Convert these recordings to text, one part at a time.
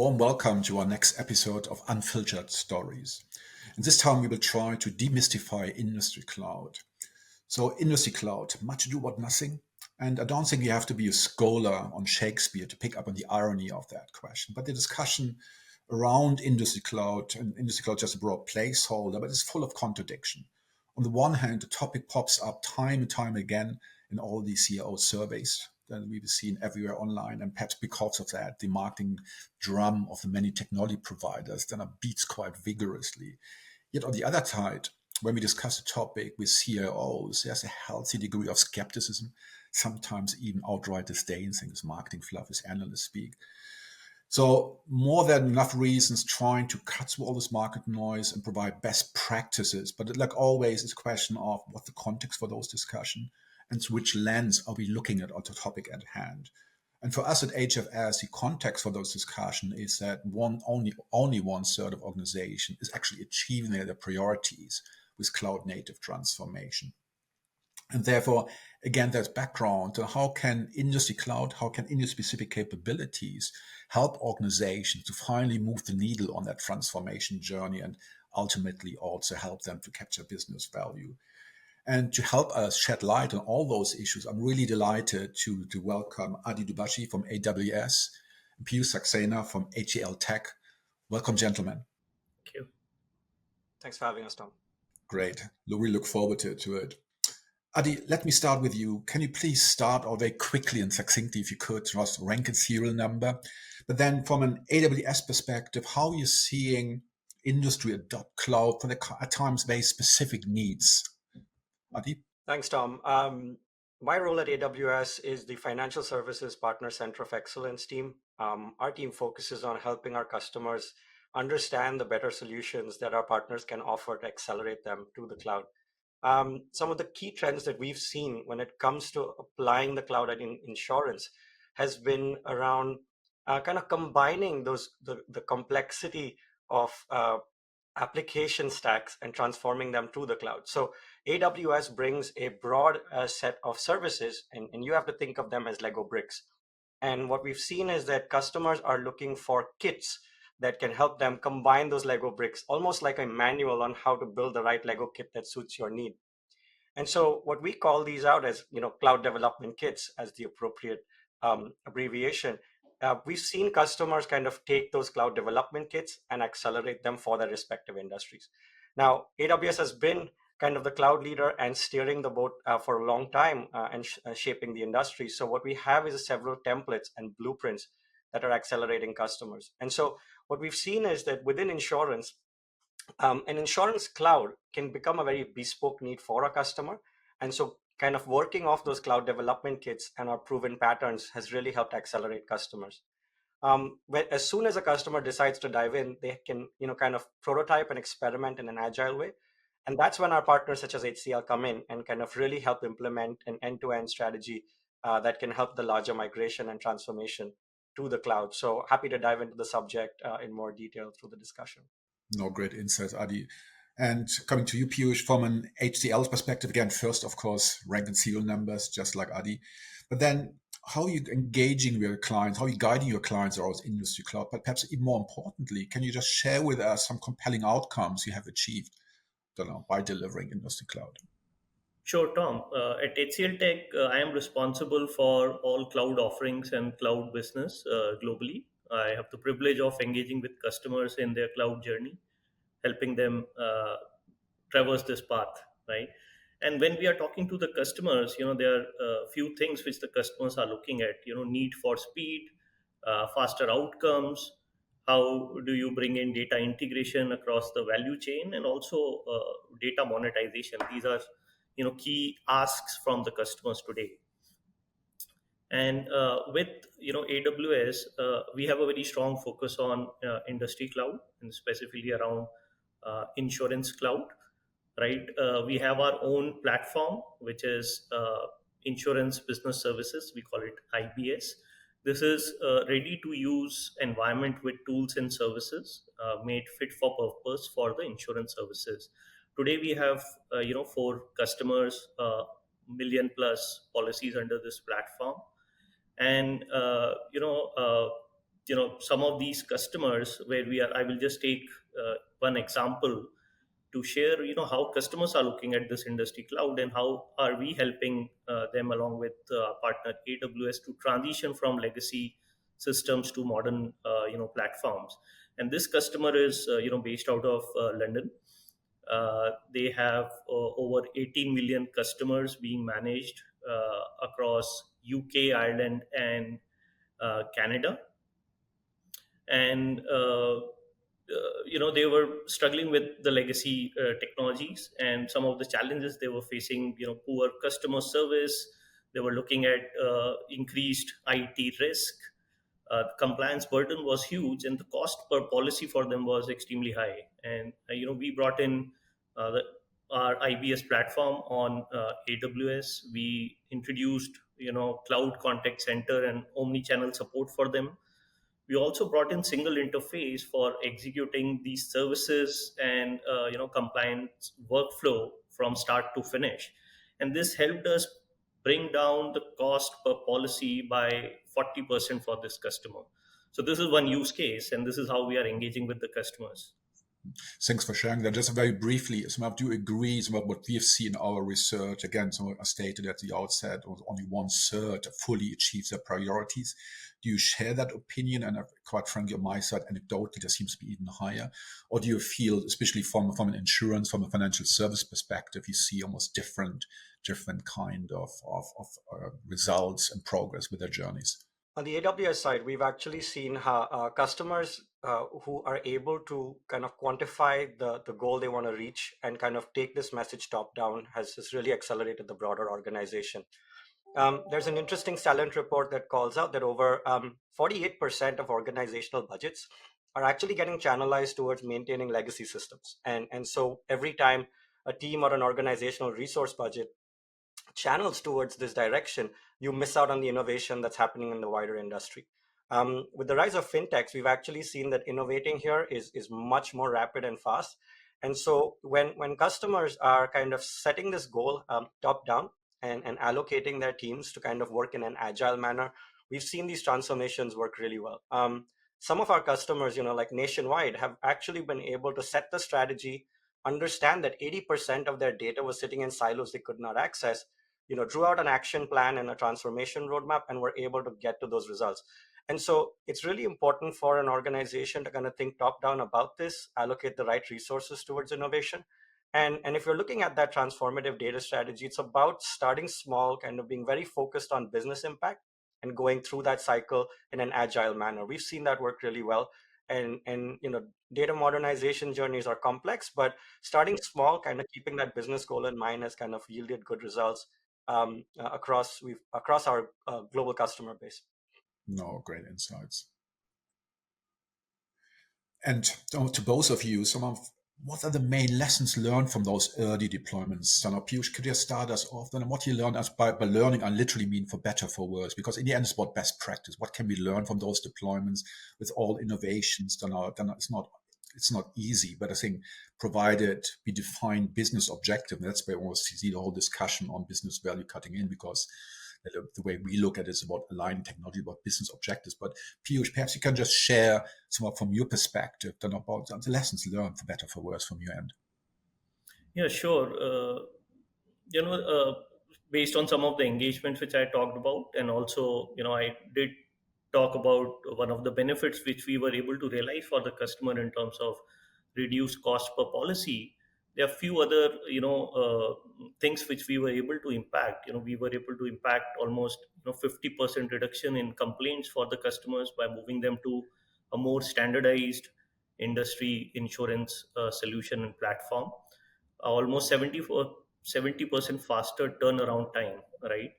warm welcome to our next episode of Unfiltered Stories. And this time we will try to demystify industry cloud. So, industry cloud, much ado about nothing. And I don't think you have to be a scholar on Shakespeare to pick up on the irony of that question. But the discussion around industry cloud, and industry cloud is just a broad placeholder, but it's full of contradiction. On the one hand, the topic pops up time and time again in all these CEO surveys that we've seen everywhere online. And perhaps because of that, the marketing drum of the many technology providers then beats quite vigorously. Yet on the other side, when we discuss the topic with CIOs, there's a healthy degree of skepticism, sometimes even outright disdain, saying this marketing fluff as analysts speak. So more than enough reasons trying to cut through all this market noise and provide best practices. But like always, it's a question of what the context for those discussions and through which lens are we looking at the topic at hand. And for us at HFS, the context for those discussions is that only one third of organization is actually achieving their priorities with cloud native transformation. And therefore, again, there's background to how can industry cloud, how can industry specific capabilities help organizations to finally move the needle on that transformation journey and ultimately also help them to capture business value. And to help us shed light on all those issues, I'm really delighted to welcome Addy Dubhashi from AWS, and Piyush Saxena from HCLTech. Welcome, gentlemen. Thank you. Thanks for having us, Tom. Great. We look forward to it. Addy, let me start with you. Can you please start out very quickly and succinctly, if you could, just rank and serial number? But then from an AWS perspective, how are you seeing industry adopt cloud for the at times very specific needs? Addy? Thanks, Tom. My role at AWS is the Financial Services Partner Center of Excellence team. Our team focuses on helping our customers understand the better solutions that our partners can offer to accelerate them to the cloud. Some of the key trends that we've seen when it comes to applying the cloud in insurance has been around kind of combining the complexity of application stacks and transforming them to the cloud. So AWS brings a broad set of services, and you have to think of them as Lego bricks. And what we've seen is that customers are looking for kits that can help them combine those Lego bricks, almost like a manual on how to build the right Lego kit that suits your need. And so what we call these out as, cloud development kits as the appropriate abbreviation. We've seen customers kind of take those cloud development kits and accelerate them for their respective industries. Now, AWS has been kind of the cloud leader and steering the boat for a long time and shaping the industry. So what we have is several templates and blueprints that are accelerating customers. And so what we've seen is that within insurance, an insurance cloud can become a very bespoke need for a customer. And so kind of working off those cloud development kits and our proven patterns has really helped accelerate customers. As soon as a customer decides to dive in, they can, kind of prototype and experiment in an agile way. And that's when our partners such as HCL come in and kind of really help implement an end-to-end strategy that can help the larger migration and transformation to the cloud. So happy to dive into the subject in more detail through the discussion. No, great insights, Addy. And coming to you, Piyush, from an HCL perspective, again, first, of course, rank and serial numbers, just like Addy. But then how are you engaging with your clients? How are you guiding your clients towards industry cloud? But perhaps even more importantly, can you just share with us some compelling outcomes you have achieved by delivering industry cloud? Sure, Tom. At HCLTech, I am responsible for all cloud offerings and cloud business globally. I have the privilege of engaging with customers in their cloud journey, helping them traverse this path, right? And when we are talking to the customers, there are a few things which the customers are looking at, need for speed, faster outcomes, how do you bring in data integration across the value chain, and also data monetization. These are key asks from the customers today. And with AWS, we have a very strong focus on industry cloud, and specifically around insurance cloud, right? We have our own platform, which is Insurance Business Services. We call it IBS. This is a ready-to-use environment with tools and services made fit for purpose for the insurance services. Today, we have 4 customers, million plus policies under this platform, and some of these customers where we are, I will just take one example to share how customers are looking at this industry cloud, and how are we helping them along with partner AWS to transition from legacy systems to modern platforms. And this customer is based out of London. They have over 18 million customers being managed across UK, Ireland, and Canada. And they were struggling with the legacy technologies, and some of the challenges they were facing, poor customer service. They were looking at increased IT risk. Compliance burden was huge, and the cost per policy for them was extremely high. And we brought in our IBS platform on AWS. We introduced cloud contact center and omni-channel support for them. We also brought in single interface for executing these services and compliance workflow from start to finish. And this helped us bring down the cost per policy by 40% for this customer. So this is one use case, and this is how we are engaging with the customers. Thanks for sharing that. Just very briefly, do you agree with what we have seen in our research? Again, so I stated at the outset, only one third fully achieves their priorities. Do you share that opinion? And quite frankly, on my side, anecdotally, there seems to be even higher. Or do you feel, especially from an insurance, from a financial service perspective, you see almost different kind of results and progress with their journeys? On the AWS side, we've actually seen how customers who are able to kind of quantify the goal they want to reach and kind of take this message top down has really accelerated the broader organization. There's an interesting Salient report that calls out that over 48% of organizational budgets are actually getting channelized towards maintaining legacy systems. And so every time a team or an organizational resource budget channels towards this direction, you miss out on the innovation that's happening in the wider industry. With the rise of fintechs, we've actually seen that innovating here is much more rapid and fast. And so when customers are kind of setting this goal top down and allocating their teams to kind of work in an agile manner, we've seen these transformations work really well. Some of our customers, like Nationwide, have actually been able to set the strategy, understand that 80% of their data was sitting in silos they could not access, drew out an action plan and a transformation roadmap, and were able to get to those results. And so it's really important for an organization to kind of think top down about this, allocate the right resources towards innovation. And if you're looking at that transformative data strategy, it's about starting small, kind of being very focused on business impact and going through that cycle in an agile manner. We've seen that work really well. And data modernization journeys are complex, but starting small, kind of keeping that business goal in mind, has kind of yielded good results across our global customer base. No, great insights. And to both of you, what are the main lessons learned from those early deployments? So now, Piyush, could you start us off then? And what you learned, as by learning, I literally mean for better, for worse, because in the end, it's about best practice. What can we learn from those deployments with all innovations? Then it's not easy, but I think provided we define business objective, and that's where we almost see the whole discussion on business value cutting in, because the way we look at it is about aligning technology, about business objectives. But Piyush, perhaps you can just share some from your perspective then about the lessons learned for better, for worse from your end. Yeah, sure. You know, Based on some of the engagements which I talked about, and also, I did talk about one of the benefits which we were able to realize for the customer in terms of reduced cost per policy. There are few other, things which we were able to impact. We were able to impact almost 50% reduction in complaints for the customers by moving them to a more standardized industry insurance solution and platform. Almost 70% faster turnaround time, right?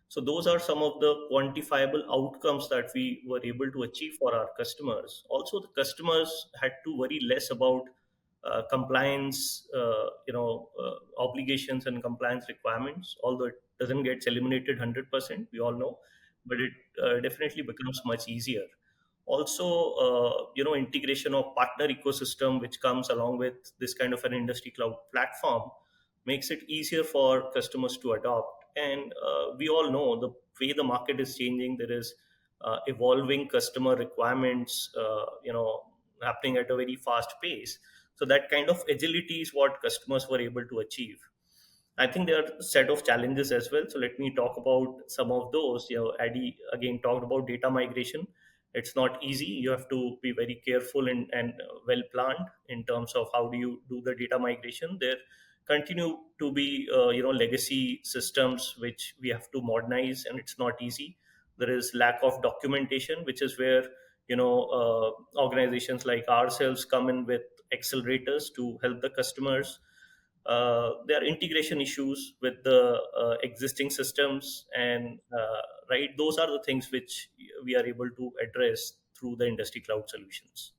So those are some of the quantifiable outcomes that we were able to achieve for our customers. Also, the customers had to worry less about compliance, obligations and compliance requirements, although it doesn't get eliminated 100%, we all know, but it definitely becomes much easier. Also, integration of partner ecosystem which comes along with this kind of an industry cloud platform makes it easier for customers to adopt. And we all know the way the market is changing. There is evolving customer requirements, happening at a very fast pace. So that kind of agility is what customers were able to achieve. I think there are a set of challenges as well. So let me talk about some of those. Addy again talked about data migration. It's not easy. You have to be very careful and well planned in terms of how do you do the data migration. There continue to be legacy systems which we have to modernize, and it's not easy. There is lack of documentation, which is where organizations like ourselves come in with accelerators to help the customers. There are integration issues with the existing systems, and right, those are the things which we are able to address through the industry cloud solutions.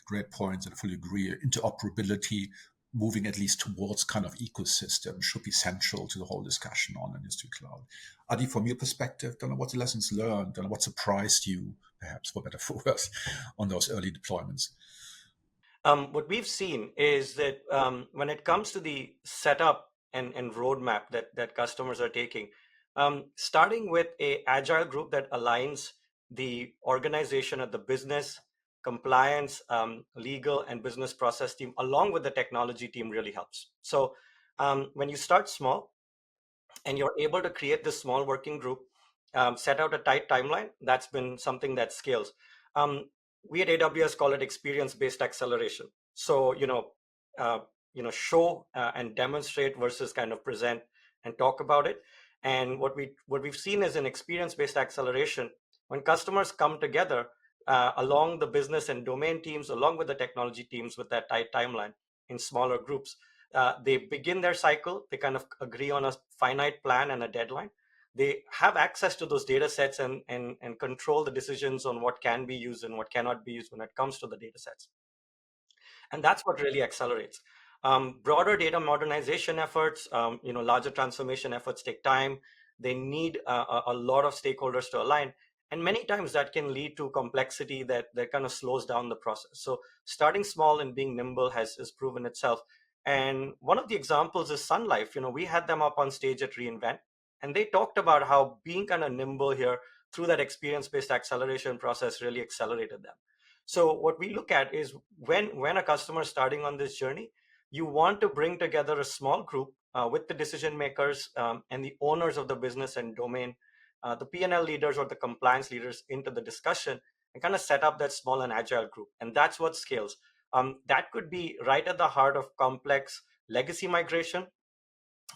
Great points, and I fully agree. Interoperability, moving at least towards kind of ecosystem, should be central to the whole discussion on industry cloud. Adi, from your perspective, don't know what the lessons learned, don't know what surprised you, perhaps for better for worse, on those early deployments. What we've seen is that when it comes to the setup and roadmap that customers are taking, starting with a agile group that aligns the organization at the business, compliance, legal, and business process team, along with the technology team, really helps. So when you start small and you're able to create this small working group, set out a tight timeline, that's been something that scales. Um, we at AWS call it experience-based acceleration. So uh, show and demonstrate versus kind of present and talk about it. And what we've seen is an experience-based acceleration when customers come together along the business and domain teams, along with the technology teams, with that tight timeline in smaller groups. They begin their cycle, they kind of agree on a finite plan and a deadline. They have access to those data sets and control the decisions on what can be used and what cannot be used when it comes to the data sets. And that's what really accelerates. Broader data modernization efforts, larger transformation efforts take time. They need a lot of stakeholders to align. And many times that can lead to complexity that kind of slows down the process. So starting small and being nimble has proven itself. And one of the examples is Sun Life. We had them up on stage at reInvent, and they talked about how being kind of nimble here through that experience-based acceleration process really accelerated them. So what we look at is when a customer is starting on this journey, you want to bring together a small group with the decision makers and the owners of the business and domain, the P&L leaders or the compliance leaders into the discussion, and kind of set up that small and agile group. And that's what scales. That could be right at the heart of complex legacy migration.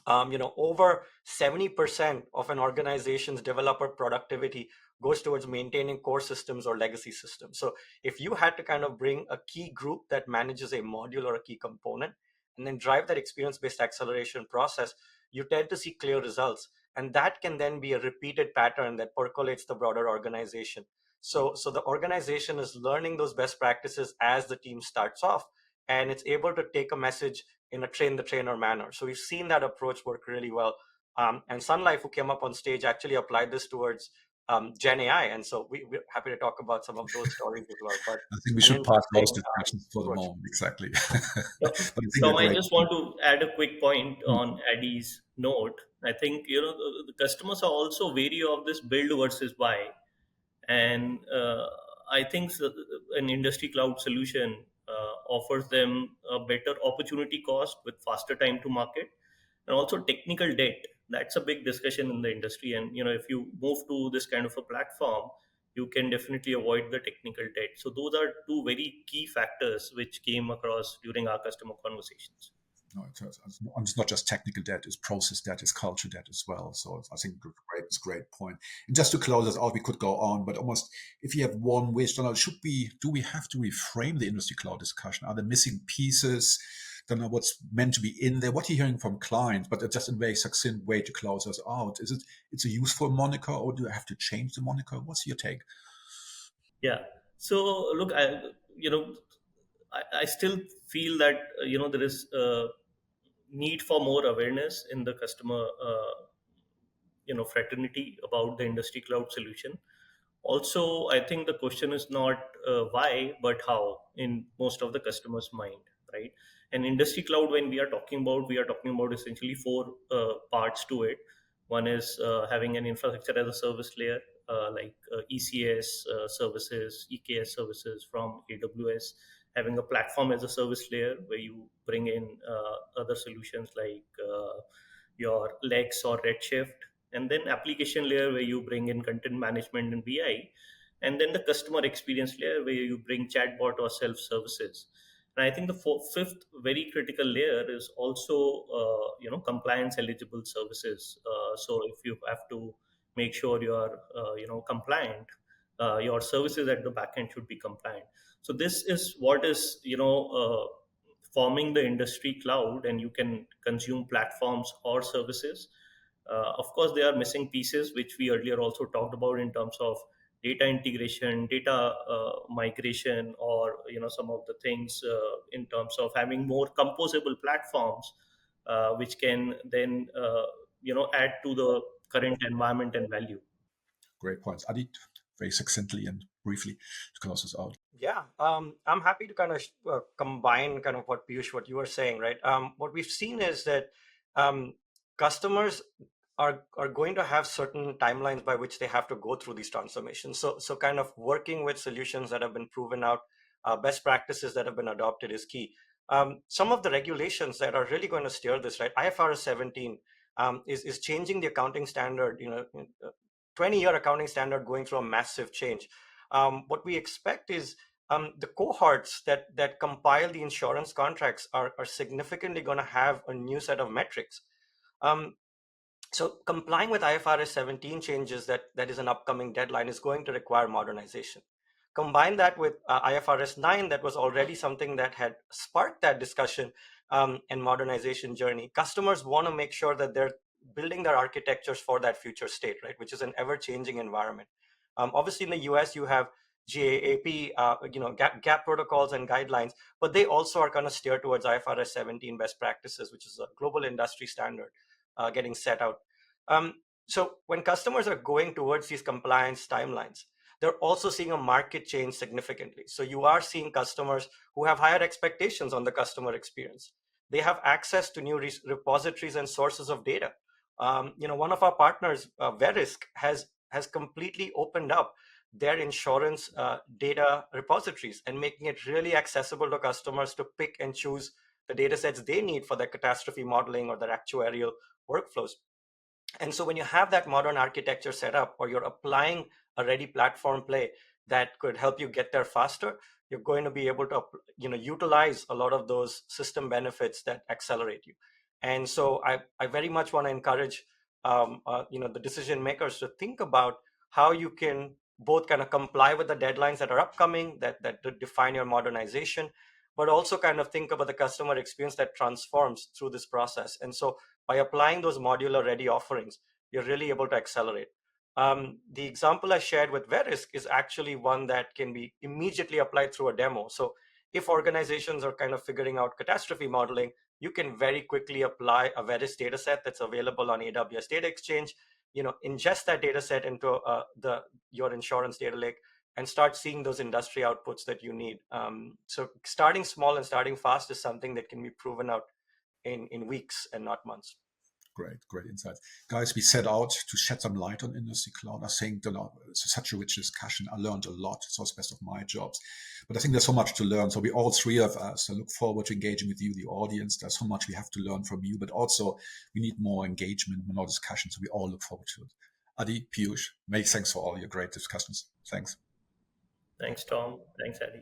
Over 70% of an organization's developer productivity goes towards maintaining core systems or legacy systems. So if you had to kind of bring a key group that manages a module or a key component and then drive that experience-based acceleration process, you tend to see clear results. And that can then be a repeated pattern that percolates the broader organization. So the organization is learning those best practices as the team starts off, and it's able to take a message in a train the trainer manner. So we've seen that approach work really well. And Sun Life, who came up on stage, actually applied this towards Gen AI. And so we're happy to talk about some of those stories as well. But I think we an should park those interesting discussions for the approach. moment, exactly. So, But I think they're Tom, I great. just want to add a quick point Hmm. on Addy's note. I think the customers are also wary of this build versus buy, and I think an industry cloud solution offers them a better opportunity cost with faster time to market, and also technical debt. That's a big discussion in the industry, and if you move to this kind of a platform, you can definitely avoid the technical debt. So those are two very key factors which came across during our customer conversations. No, it's not just technical debt, it's process debt, it's culture debt as well. So I think it's a great point. And just to close us out, we could go on, but almost if you have one wish, Donald, do we have to reframe the industry cloud discussion? Are there missing pieces? Don't know what's meant to be in there. What are you hearing from clients? But just in a very succinct way to close us out. It's a useful moniker, or do I have to change the moniker? What's your take? Yeah. So look, I still feel that there is need for more awareness in the customer fraternity about the industry cloud solution. Also, I think the question is not why but how in most of the customers mind, right? And industry cloud, when we are talking about essentially four parts to it. One is having an infrastructure as a service layer, like ECS services, EKS services from AWS, having a platform as a service layer where you bring in other solutions like your Lex or Redshift, and then application layer where you bring in content management and BI, and then the customer experience layer where you bring chatbot or self services. And I think the fifth very critical layer is also compliance eligible services. So if you have to make sure you are compliant, your services at the backend should be compliant. So this is what is forming the industry cloud, and you can consume platforms or services. Of course, there are missing pieces which we earlier also talked about in terms of data integration, data migration, or some of the things in terms of having more composable platforms, which can then add to the current environment and value. Great points. Addy, very succinctly and briefly to close us out. Yeah, I'm happy to kind of combine kind of what you were saying, right? What we've seen is that um, customers are going to have certain timelines by which they have to go through these transformations. So kind of working with solutions that have been proven out, best practices that have been adopted is key. Some of the regulations that are really going to steer this, right? IFRS 17 is changing the accounting standard. 20-year accounting standard going through a massive change. What we expect is the cohorts that compile the insurance contracts are significantly going to have a new set of metrics. So complying with IFRS 17 changes that is an upcoming deadline is going to require modernization. Combine that with IFRS 9, that was already something that had sparked that discussion and modernization journey. Customers want to make sure that they're building their architectures for that future state, right, which is an ever-changing environment. Obviously, in the US, you have GAAP, GAAP protocols and guidelines, but they also are going to steer towards IFRS 17 best practices, which is a global industry standard getting set out. So when customers are going towards these compliance timelines, they're also seeing a market change significantly. So you are seeing customers who have higher expectations on the customer experience. They have access to new repositories and sources of data. One of our partners, Verisk, has completely opened up their insurance data repositories and making it really accessible to customers to pick and choose the data sets they need for their catastrophe modeling or their actuarial workflows. And so when you have that modern architecture set up, or you're applying a ready platform play that could help you get there faster, you're going to be able to utilize a lot of those system benefits that accelerate you. And so I very much want to encourage the decision makers to think about how you can both kind of comply with the deadlines that are upcoming, that define your modernization, but also kind of think about the customer experience that transforms through this process. And so by applying those modular ready offerings, you're really able to accelerate. The example I shared with Verisk is actually one that can be immediately applied through a demo. So if organizations are kind of figuring out catastrophe modeling, you can very quickly apply a Verisk data set that's available on AWS Data Exchange, ingest that data set into your insurance data lake, and start seeing those industry outputs that you need. So starting small and starting fast is something that can be proven out in weeks and not months. Great insights. Guys, we set out to shed some light on industry cloud. I think it's such a rich discussion. I learned a lot. It's also best of my jobs. But I think there's so much to learn. So we all three of us look forward to engaging with you, the audience. There's so much we have to learn from you, but also we need more engagement, more discussion. So we all look forward to it. Addy, Piyush, many thanks for all your great discussions. Thanks. Thanks, Tom. Thanks, Addy.